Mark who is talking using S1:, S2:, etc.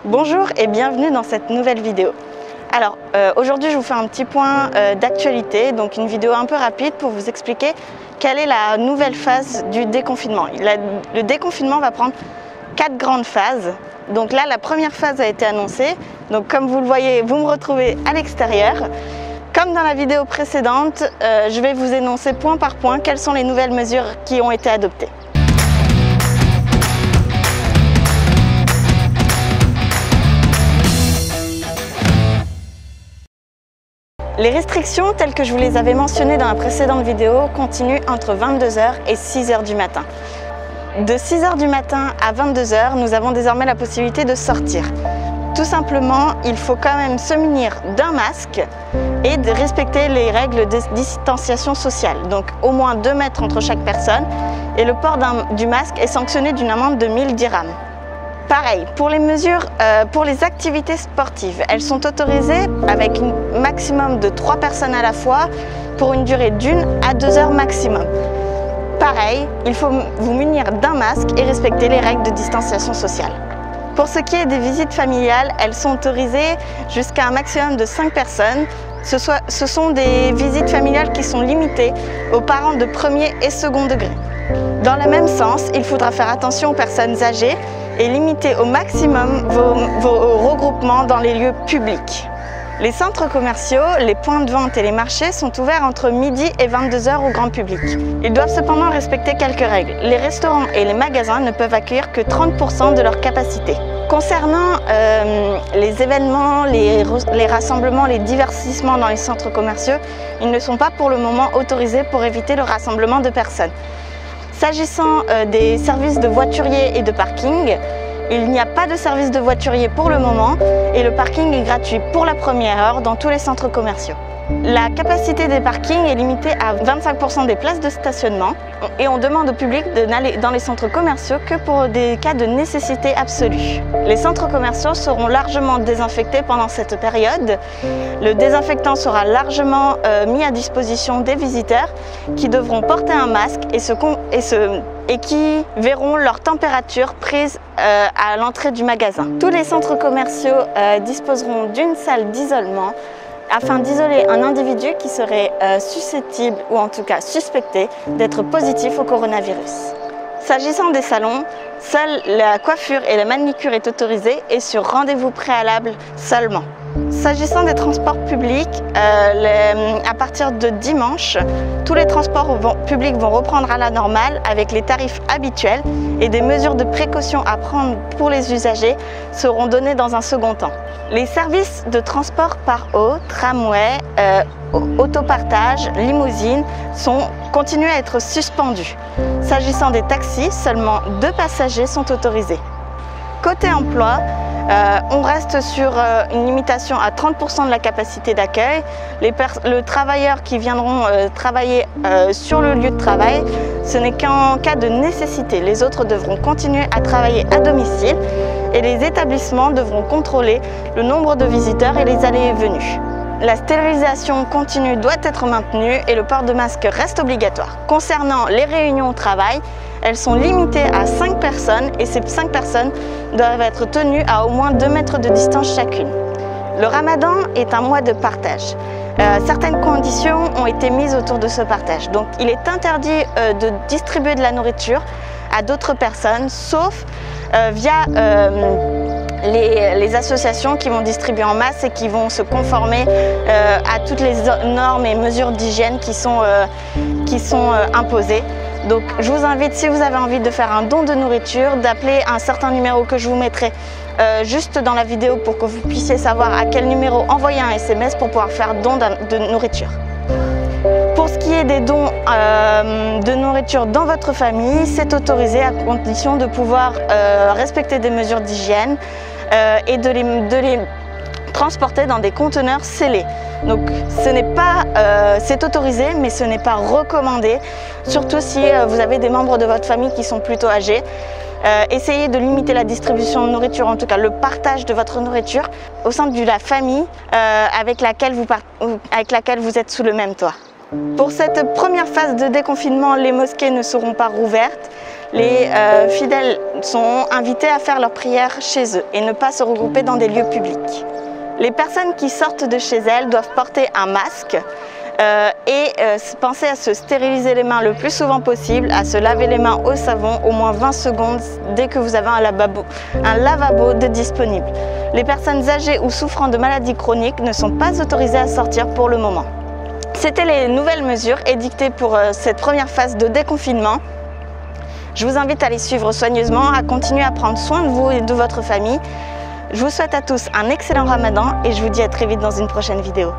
S1: Bonjour et bienvenue dans cette nouvelle vidéo. Alors aujourd'hui je vous fais un petit point d'actualité, donc une vidéo un peu rapide pour vous expliquer quelle est la nouvelle phase du déconfinement. Le déconfinement va prendre 4 grandes phases. Donc là la première phase a été annoncée, donc comme vous le voyez vous me retrouvez à l'extérieur. Comme dans la vidéo précédente, je vais vous énoncer point par point quelles sont les nouvelles mesures qui ont été adoptées. Les restrictions telles que je vous les avais mentionnées dans la précédente vidéo continuent entre 22 h et 6 h du matin. De 6 h du matin à 22 h, nous avons désormais la possibilité de sortir. Tout simplement, il faut quand même se munir d'un masque et de respecter les règles de distanciation sociale. Donc au moins 2 mètres entre chaque personne et le port du masque est sanctionné d'une amende de 1000 dirhams. Pareil, pour les mesures, pour les activités sportives, elles sont autorisées avec un maximum de 3 personnes à la fois pour une durée d'1 à 2 heures maximum. Pareil, il faut vous munir d'un masque et respecter les règles de distanciation sociale. Pour ce qui est des visites familiales, elles sont autorisées jusqu'à un maximum de 5 personnes. Ce sont des visites familiales qui sont limitées aux parents de premier et second degré. Dans le même sens, il faudra faire attention aux personnes âgées et limiter au maximum vos regroupements dans les lieux publics. Les centres commerciaux, les points de vente et les marchés sont ouverts entre midi et 22 h au grand public. Ils doivent cependant respecter quelques règles. Les restaurants et les magasins ne peuvent accueillir que 30 % de leur capacité. Concernant les événements, les rassemblements, les divertissements dans les centres commerciaux, ils ne sont pas pour le moment autorisés pour éviter le rassemblement de personnes. S'agissant des services de voiturier et de parking, il n'y a pas de service de voiturier pour le moment et le parking est gratuit pour la première heure dans tous les centres commerciaux. La capacité des parkings est limitée à 25 % des places de stationnement et on demande au public de n'aller dans les centres commerciaux que pour des cas de nécessité absolue. Les centres commerciaux seront largement désinfectés pendant cette période. Le désinfectant sera largement mis à disposition des visiteurs qui devront porter un masque et qui verront leur température prise à l'entrée du magasin. Tous les centres commerciaux disposeront d'une salle d'isolement afin d'isoler un individu qui serait susceptible ou en tout cas suspecté d'être positif au coronavirus. S'agissant des salons, seule la coiffure et la manicure est autorisée et sur rendez-vous préalable seulement. S'agissant des transports publics, à partir de dimanche, tous les transports publics vont reprendre à la normale avec les tarifs habituels et des mesures de précaution à prendre pour les usagers seront données dans un second temps. Les services de transport par eau, tramway, autopartage, limousine continuent à être suspendus. S'agissant des taxis, seulement 2 passagers sont autorisés. Côté emploi, on reste sur une limitation à 30 % de la capacité d'accueil. Les travailleurs qui viendront travailler sur le lieu de travail, ce n'est qu'en cas de nécessité. Les autres devront continuer à travailler à domicile et les établissements devront contrôler le nombre de visiteurs et les allées et venues. La stérilisation continue doit être maintenue et le port de masque reste obligatoire. Concernant les réunions au travail, elles sont limitées à 5 personnes et ces 5 personnes doivent être tenues à au moins 2 mètres de distance chacune. Le ramadan est un mois de partage. Certaines conditions ont été mises autour de ce partage. Donc il est interdit de distribuer de la nourriture à d'autres personnes, sauf via les associations qui vont distribuer en masse et qui vont se conformer à toutes les normes et mesures d'hygiène qui sont imposées. Donc je vous invite, si vous avez envie de faire un don de nourriture, d'appeler un certain numéro que je vous mettrai juste dans la vidéo pour que vous puissiez savoir à quel numéro envoyer un SMS pour pouvoir faire don de nourriture. Pour ce qui est des dons de nourriture dans votre famille, c'est autorisé à condition de pouvoir respecter des mesures d'hygiène et de les transporter dans des conteneurs scellés. Donc c'est autorisé mais ce n'est pas recommandé, surtout si vous avez des membres de votre famille qui sont plutôt âgés. Essayez de limiter la distribution de nourriture, en tout cas le partage de votre nourriture au sein de la famille avec laquelle vous êtes sous le même toit. Pour cette première phase de déconfinement, les mosquées ne seront pas rouvertes. Les fidèles sont invités à faire leurs prières chez eux et ne pas se regrouper dans des lieux publics. Les personnes qui sortent de chez elles doivent porter un masque et penser à se stériliser les mains le plus souvent possible, à se laver les mains au savon au moins 20 secondes dès que vous avez un lavabo de disponible. Les personnes âgées ou souffrant de maladies chroniques ne sont pas autorisées à sortir pour le moment. C'était les nouvelles mesures édictées pour cette première phase de déconfinement. Je vous invite à les suivre soigneusement, à continuer à prendre soin de vous et de votre famille. Je vous souhaite à tous un excellent Ramadan et je vous dis à très vite dans une prochaine vidéo.